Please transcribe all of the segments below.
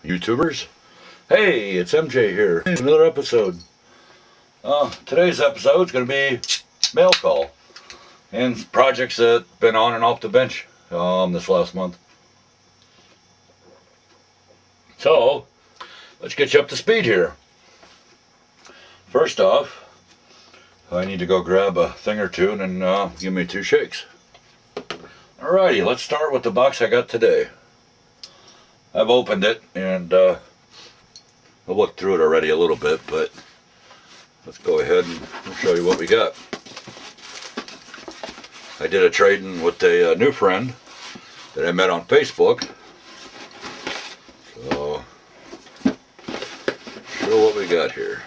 YouTubers. Hey, it's MJ here. Another episode. Today's episode is going to be mail call and projects that been on and off the bench this last month. So, let's get you up to speed here. First off, I need to go grab a thing or two and then give me 2 shakes. Alrighty, let's start with the box I got today. I've opened it and I've looked through it already a little bit, but let's go ahead and show you what we got. I did a trade-in with a new friend that I met on Facebook. So, show what we got here.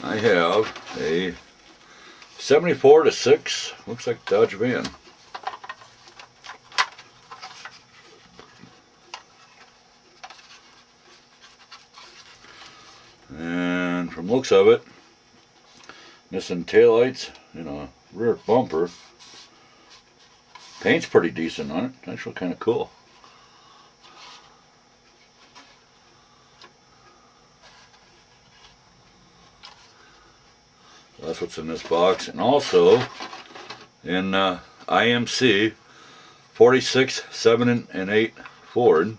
I have a 74-6, looks like Dodge van. And from looks of it, missing taillights and a rear bumper. Paint's pretty decent on it. It's actually kind of cool. So that's what's in this box. And also in IMC 46, 7, and 8 Ford.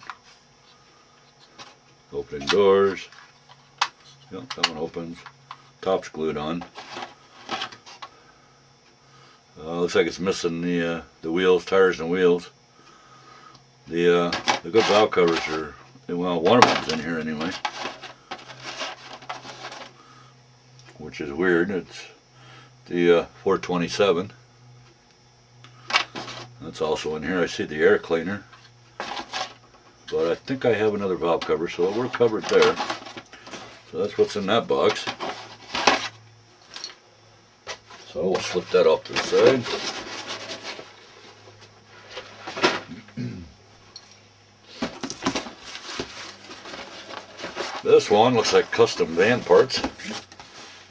Opening doors. Yep, that one opens. Top's glued on. Looks like it's missing the wheels, tires, and wheels. The good valve covers are, well, one of them's in here anyway, which is weird. It's the 427. That's also in here. I see the air cleaner, but I think I have another valve cover, so we're covered there. So that's what's in that box. So we'll slip that off to the side. This one looks like custom van parts.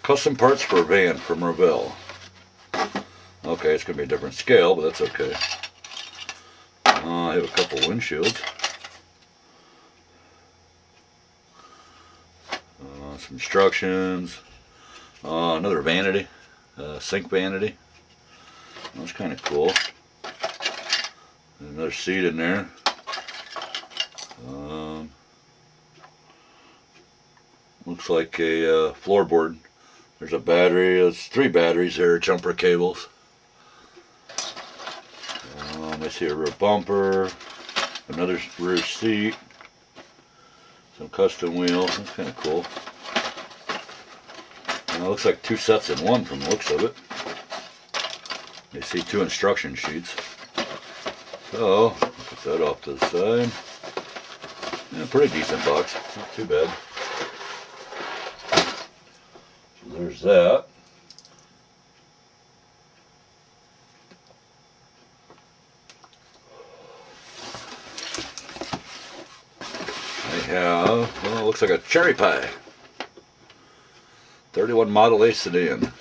Custom parts for a van from Revell. Okay, it's going to be a different scale, but that's okay. I have a couple windshields. Some instructions. Another vanity. Sink vanity. That's kind of cool. Another seat in there. Looks like a floorboard. There's a battery. There's 3 batteries there, jumper cables. I see a rear bumper, another rear seat, some custom wheels. That's kind of cool. It looks like 2 sets in one from the looks of it. You see 2 instruction sheets. So, put that off to the side. Yeah, pretty decent box. Not too bad. So there's that. I have, well, it looks like a cherry pie. 31 Model A sedan.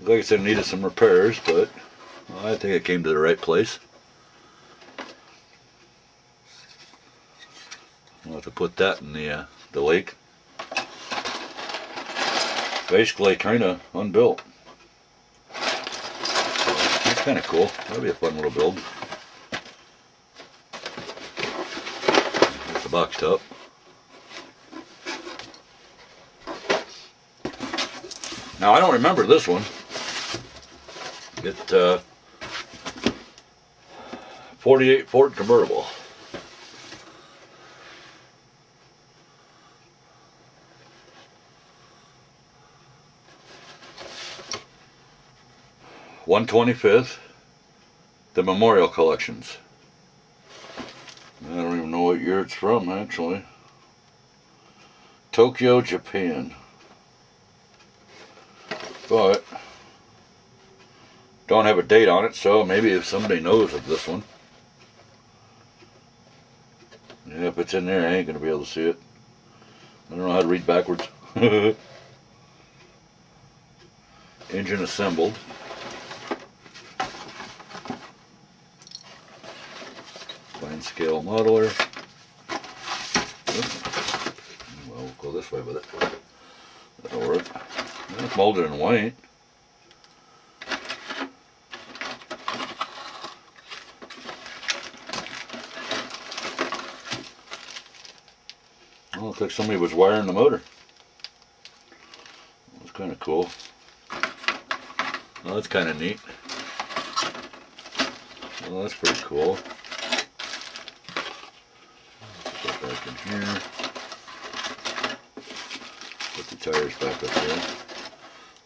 Looks like it's needed some repairs, but well, I think it came to the right place. I'll have to put that in the lake. Basically, kind of unbuilt. That's kind of cool. That'll be a fun little build. There's the box top. Now, I don't remember this one. It 48 Ford convertible. $125th, the Memorial Collections. I don't even know what year it's from, actually. Tokyo, Japan. But don't have a date on it, so maybe if somebody knows of this one. Yeah, if it's in there, I ain't gonna be able to see it. I don't know how to read backwards. Engine assembled. scale modeler. Well, we'll go this way with it. That'll work. It's molded in white. Well, looks like somebody was wiring the motor. That's kind of cool. Well, that's kind of neat. Well, that's pretty cool. Put that back in here. Put the tires back up there.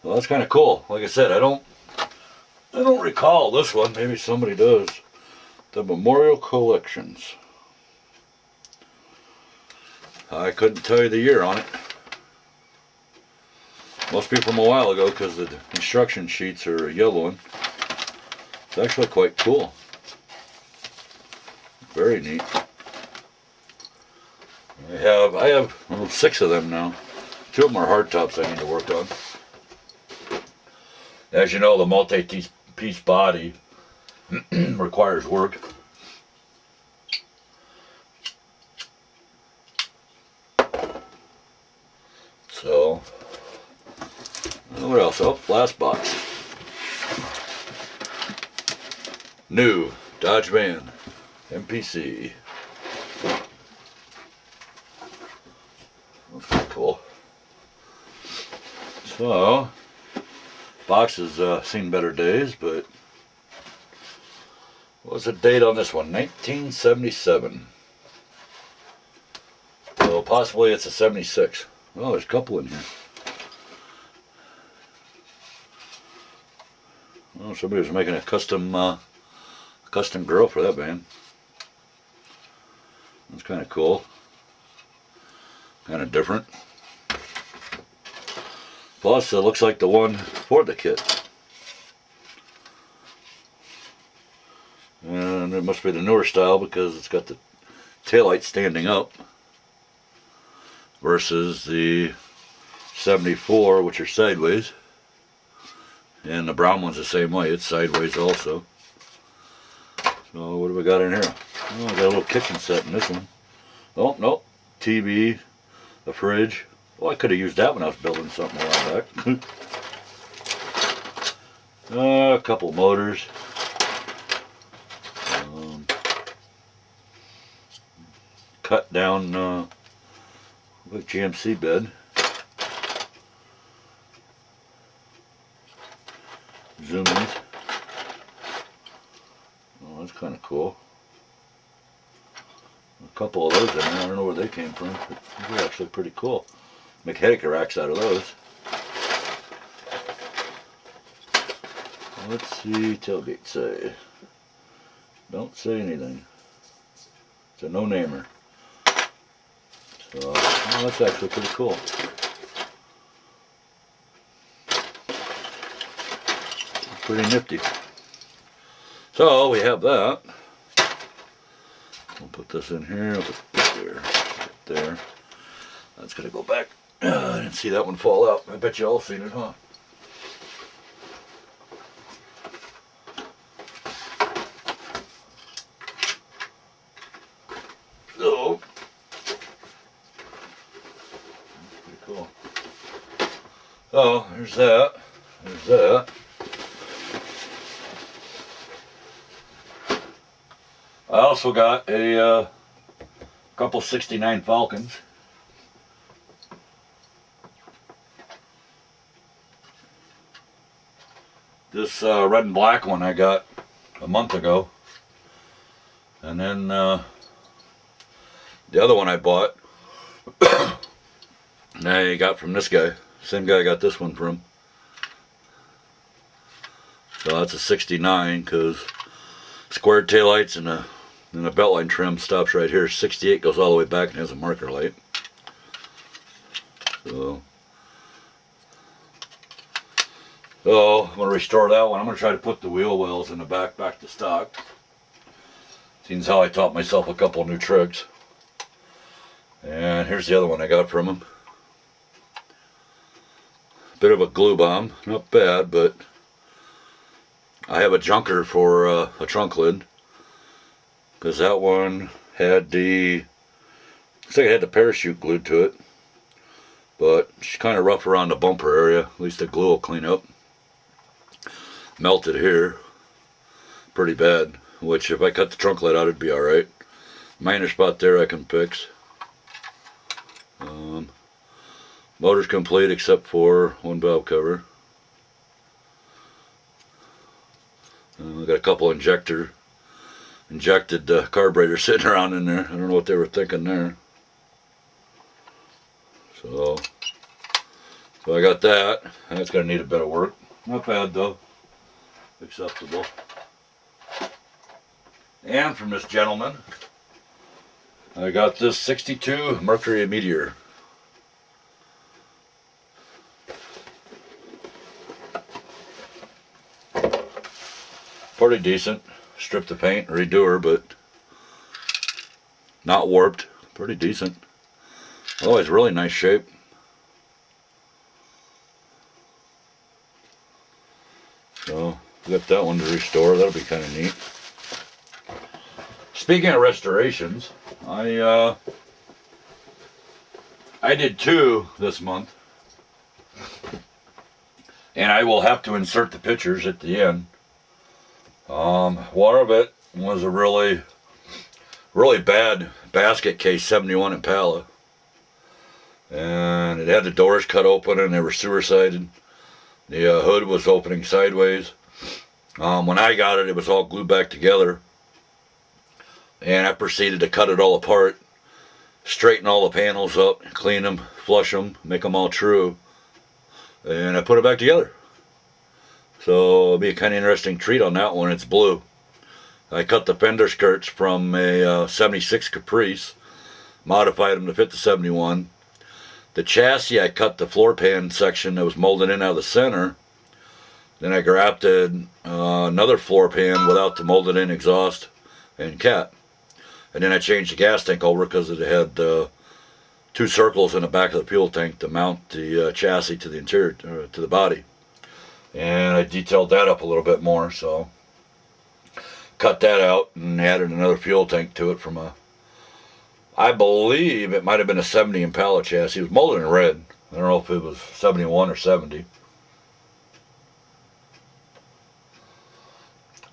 Well, that's kind of cool. Like I said, I don't recall this one. Maybe somebody does. The Memorial Collections. I couldn't tell you the year on it. Must be from a while ago because the instruction sheets are yellowing. It's actually quite cool. Very neat. I have 6 of them now. 2 of them are hardtops I need to work on. As you know, the multi-piece body requires work. So, what else? Oh, last box. New Dodge van, MPC. That's pretty cool. So, box has seen better days, but what's the date on this one? 1977. So possibly it's a 76. Oh, there's a couple in here. Well, somebody was making a custom grill for that van. That's kind of cool. Kind of different. Plus, it looks like the one for the kit. And it must be the newer style because it's got the taillight standing up versus the 74, which are sideways. And the brown one's the same way. It's sideways also. So what do we got in here? Oh, we got a little kitchen set in this one. Oh, no. TV, a fridge. Well, I could have used that when I was building something a while back. A couple motors. Cut down with GMC bed. Zoomies. Oh, that's kind of cool. A couple of those in there. I don't know where they came from, but they're actually pretty cool. Make headache racks out of those. Let's see, tailgate say. Don't say anything. It's a no-namer. So, well, that's actually pretty cool. Pretty nifty. So we have that. We'll put this in here. We'll put this there. Right there. That's gonna go back. I didn't see that one fall out. I bet you all seen it, huh? So, that's pretty cool. Oh, there's that. There's that. I also got a couple 69 Falcons. This red and black one I got a month ago. And then the other one I bought, I got from this guy. Same guy I got this one from. So that's a 69 because squared taillights and the beltline trim stops right here. 68 goes all the way back and has a marker light. So I'm going to restore that one. I'm going to try to put the wheel wells in the back to stock. Seems how I taught myself a couple new tricks. And here's the other one I got from him. Bit of a glue bomb. Not bad, but I have a junker for a trunk lid. because that one had the, looks like it had the parachute glued to it, but it's kind of rough around the bumper area. At least the glue will clean up. Melted here pretty bad, which if I cut the trunk light out it'd be alright. Minor spot there I can fix. Motor's complete except for one valve cover. I got a couple injected carburetors sitting around in there. I don't know what they were thinking there. So I got that. That's gonna need a bit of work. Not bad though. Acceptable. And from this gentleman, I got this 62 Mercury Meteor. Pretty decent. Stripped the paint, redo her, but not warped. Pretty decent. Otherwise, really nice shape. So, got that one to restore. That'll be kind of neat. Speaking of restorations, I did 2 this month, and I will have to insert the pictures at the end. One of it was a really bad basket case 71 Impala, and it had the doors cut open and they were sewer sided. The hood was opening sideways. When I got it, it was all glued back together, and I proceeded to cut it all apart, straighten all the panels up, clean them, flush them, make them all true, and I put it back together. So it'll be a kind of interesting treat on that one. It's blue. I cut the fender skirts from a 76 Caprice, modified them to fit the 71. The chassis, I cut the floor pan section that was molded in out of the center. Then I grafted another floor pan without the molded in exhaust and cat. And then I changed the gas tank over because it had 2 circles in the back of the fuel tank to mount the chassis to the interior, to the body. And I detailed that up a little bit more, so cut that out and added another fuel tank to it from a, I believe it might have been a 70 Impala chassis. It was molded in red. I don't know if it was 71 or 70.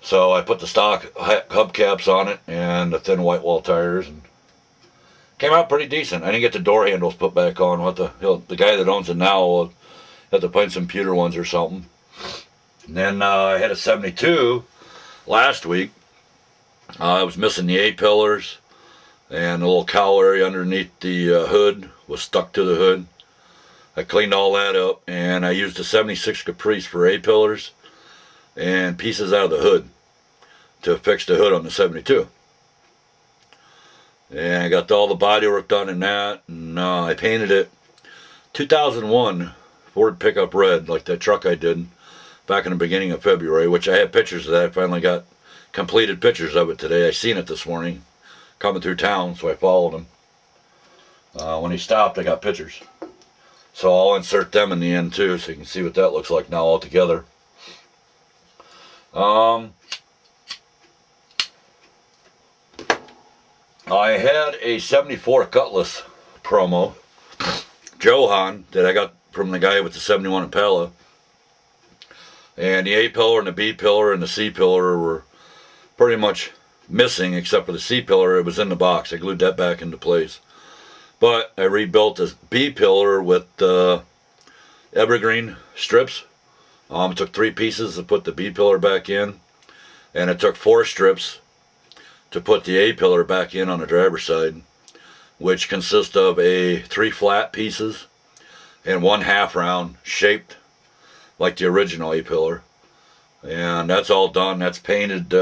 So I put the stock hubcaps on it and the thin white wall tires, and came out pretty decent. I didn't get the door handles put back on. What the guy that owns it now had to find some pewter ones or something. And then I had a 72 last week. I was missing the A-pillars, and the little cowl area underneath the hood was stuck to the hood. I cleaned all that up, and I used a 76 Caprice for A-pillars and pieces out of the hood to fix the hood on the 72. And I got all the body work done in that, and I painted it 2001 Ford pickup red, like that truck I did back in the beginning of February, which I have pictures of that. I finally got completed pictures of it today. I seen it this morning coming through town, so I followed him. When he stopped, I got pictures. So I'll insert them in the end too, so you can see what that looks like now all together. I had a 74 Cutlass promo, Johan, that I got from the guy with the 71 Impala. And the A-pillar and the B-pillar and the C-pillar were pretty much missing, except for the C-pillar. It was in the box. I glued that back into place. But I rebuilt this B-pillar with evergreen strips. It took 3 pieces to put the B-pillar back in, and it took 4 strips to put the A-pillar back in on the driver's side, which consists of 3 flat pieces and 1 half round shaped like the original A-pillar. And that's all done. That's painted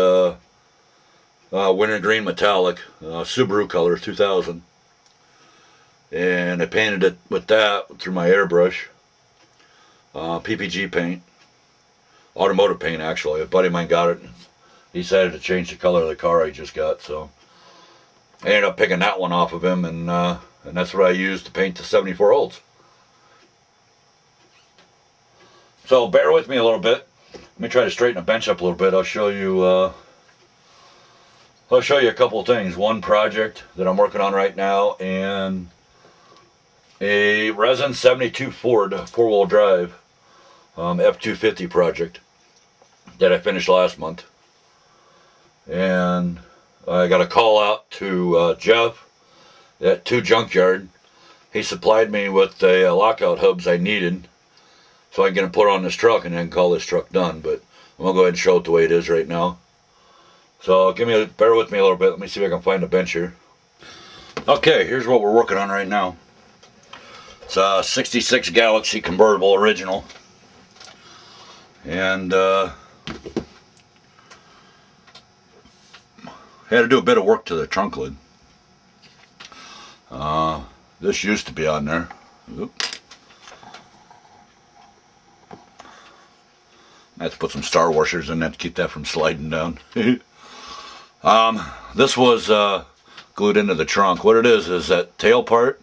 wintergreen metallic, Subaru color 2000. And I painted it with that through my airbrush, PPG paint, automotive paint actually. A buddy of mine got it and he decided to change the color of the car I just got, so I ended up picking that one off of him, and that's what I used to paint the 74 Olds. So bear with me a little bit. Let me try to straighten the bench up a little bit. I'll show you I'll show you a couple of things. One project that I'm working on right now, and a resin 72 Ford four-wheel drive F-250 project that I finished last month. And I got a call out to Jeff at 2 Junkyard. He supplied me with the lockout hubs I needed so I can get them put on this truck and then call this truck done. But I'm going to go ahead and show it the way it is right now. So bear with me a little bit. Let me see if I can find a bench here. Okay, here's what we're working on right now. It's a 66 Galaxy convertible original. And had to do a bit of work to the trunk lid. This used to be on there. Oop. I have to put some star washers in that to keep that from sliding down. This was glued into the trunk. What it is that tail part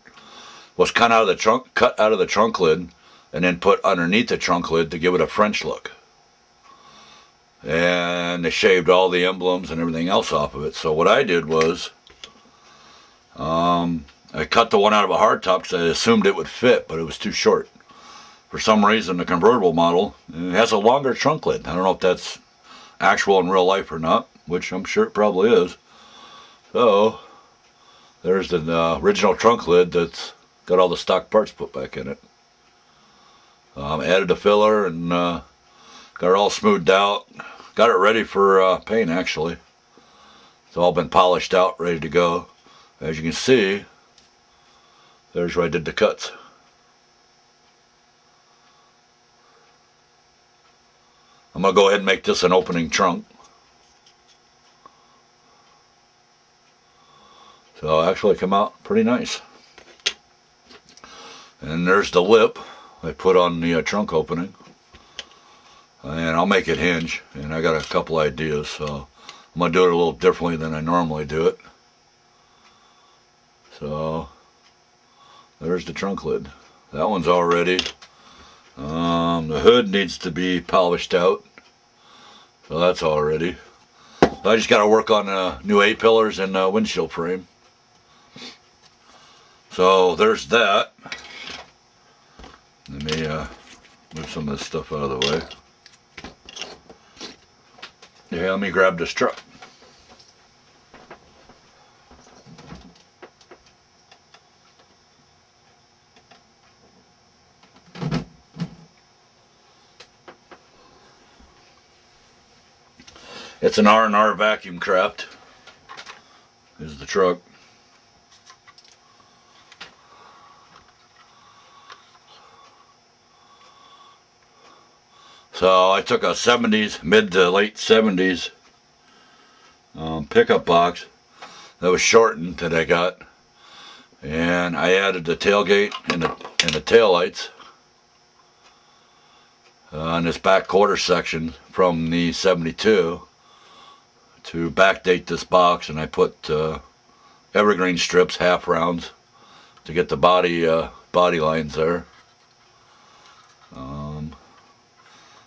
was cut out of the trunk lid and then put underneath the trunk lid to give it a French look. And they shaved all the emblems and everything else off of it. So what I did was I cut the one out of a hardtop because I assumed it would fit, but it was too short. For some reason, the convertible model has a longer trunk lid. I don't know if that's actual in real life or not, which I'm sure it probably is. So there's the original trunk lid that's got all the stock parts put back in it. Added a filler and got it all smoothed out. Got it ready for paint, actually. It's all been polished out, ready to go. As you can see, there's where I did the cuts. I'm going to go ahead and make this an opening trunk. So actually it came out pretty nice. And there's the lip I put on the trunk opening. And I'll make it hinge. And I got a couple ideas, so I'm going to do it a little differently than I normally do it. So there's the trunk lid. That one's all ready. The hood needs to be polished out. So that's all ready. I just got to work on new A-pillars and windshield frame. So there's that. Let me move some of this stuff out of the way. Yeah, let me grab this truck. It's an R&R vacuum trapped. This is the truck. So I took a 70s, mid to late 70s pickup box that was shortened that I got, and I added the tailgate and the tail lights on this back quarter section from the 72 to backdate this box, and I put evergreen strips, half rounds, to get the body lines there.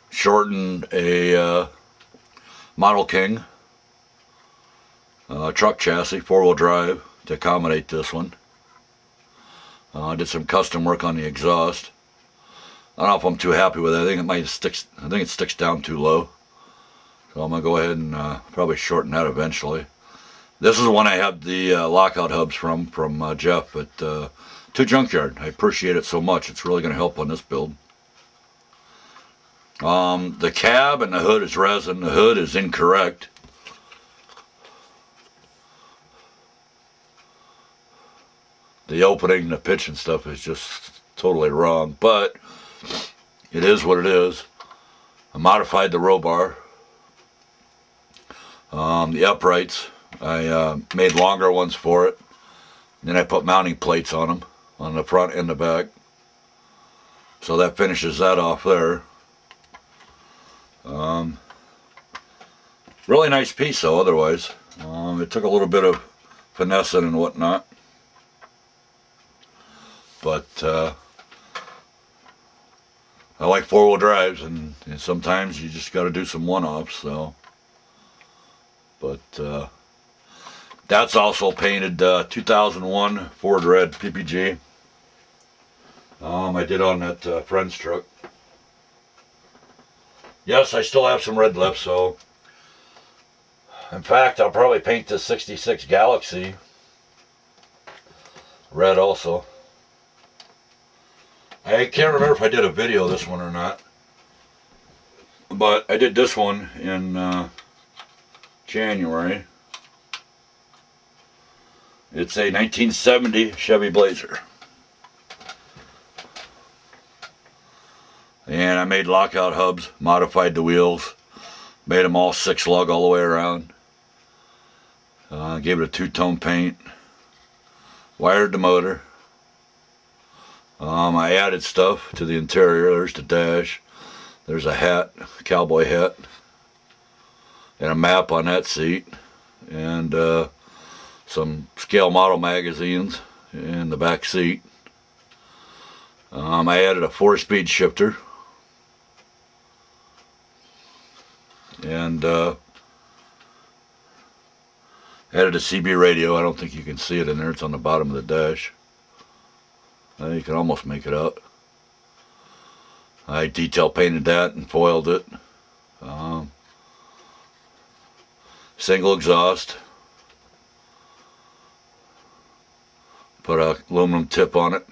Shortened a Model King truck chassis, 4-wheel drive, to accommodate this one. I did some custom work on the exhaust. I don't know if I'm too happy with it. I think it sticks down too low. So I'm gonna go ahead and probably shorten that eventually. This is the one I have the lockout hubs from Jeff at 2 Junkyard. I appreciate it so much. It's really gonna help on this build. The cab and the hood is resin. The hood is incorrect. The opening, the pitch and stuff is just totally wrong, but it is what it is. I modified the row bar. The uprights, I made longer ones for it. And then I put mounting plates on them, on the front and the back. So that finishes that off there. Really nice piece though, otherwise. It took a little bit of finessing and whatnot. But I like 4-wheel drives, and sometimes you just got to do some one-offs, so. But That's also painted 2001 Ford Red PPG. I did on that friend's truck. Yes, I still have some red lips, so in fact, I'll probably paint this 66 Galaxy red also. I can't remember if I did a video of this one or not, but I did this one in January. It's a 1970 Chevy Blazer. And I made lockout hubs, modified the wheels, made them all 6 lug all the way around. Gave it a 2-tone paint, wired the motor. I added stuff to the interior. There's the dash, there's a hat, a cowboy hat, and a map on that seat, and some scale model magazines in the back seat. I added a 4-speed shifter, and added a CB radio. I don't think you can see it in there. It's on the bottom of the dash. You can almost make it out. I detail painted that and foiled it. Single exhaust. Put a aluminum tip on it.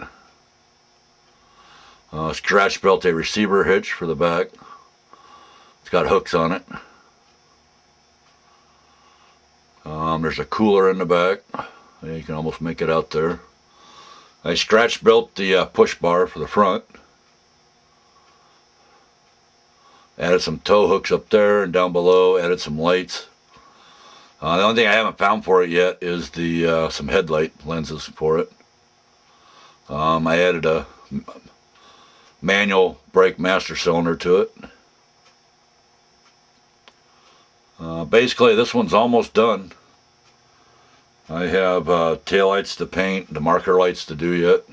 Scratch built a receiver hitch for the back. It's got hooks on it. There's a cooler in the back. You can almost make it out there. I scratch built the push bar for the front. Added some tow hooks up there and down below. Added some lights. The only thing I haven't found for it yet is the some headlight lenses for it. I added a manual brake master cylinder to it. Basically, this one's almost done. I have taillights to paint, the marker lights to do yet.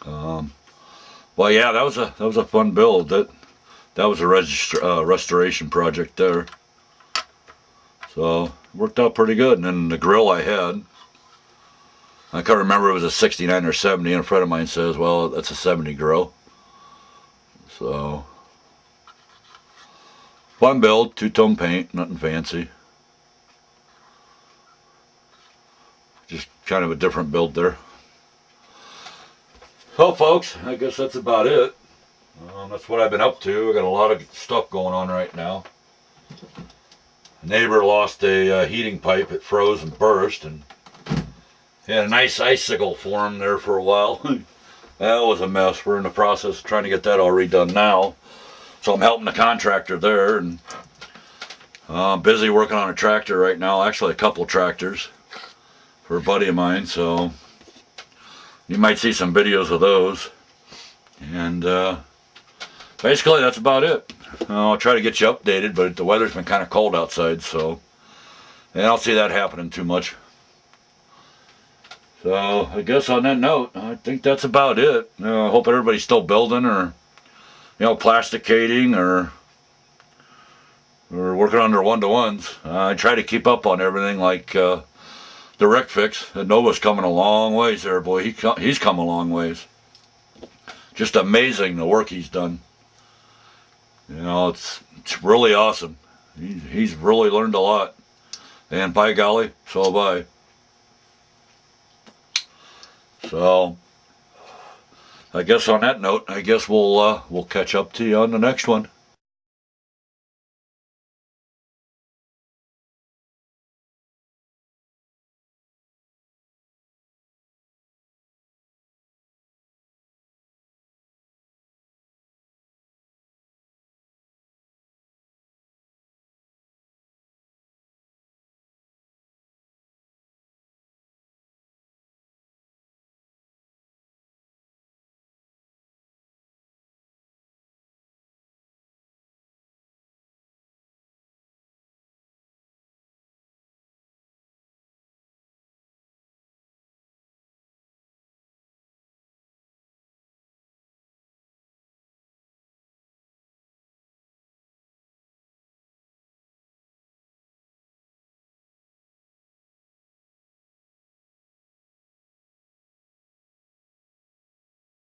Well, yeah, that was a fun build. That was a restoration project there. So it worked out pretty good. And then the grill I had, I can't remember if it was a 69 or 70, and a friend of mine says, well, that's a 70 grill. So fun build, 2-tone paint, nothing fancy. Just kind of a different build there. So folks, I guess that's about it. That's what I've been up to. I got a lot of stuff going on right now. A neighbor lost a heating pipe. It froze and burst, and had a nice icicle form there for a while. That was a mess. We're in the process of trying to get that all redone now. So I'm helping the contractor there, and I'm busy working on a tractor right now. Actually, a couple tractors for a buddy of mine. So you might see some videos of those. And basically, that's about it. I'll try to get you updated, but the weather's been kind of cold outside, so I don't see that happening too much. So I guess on that note, I think that's about it. I hope everybody's still building, or plasticating, or working on their one-to-ones. I try to keep up on everything, like the Rick Fix. Nova's coming a long ways there, boy. He's come a long ways. Just amazing the work he's done. It's really awesome. He's really learned a lot. And by golly, so have I. So I guess on that note, I guess we'll catch up to you on the next one.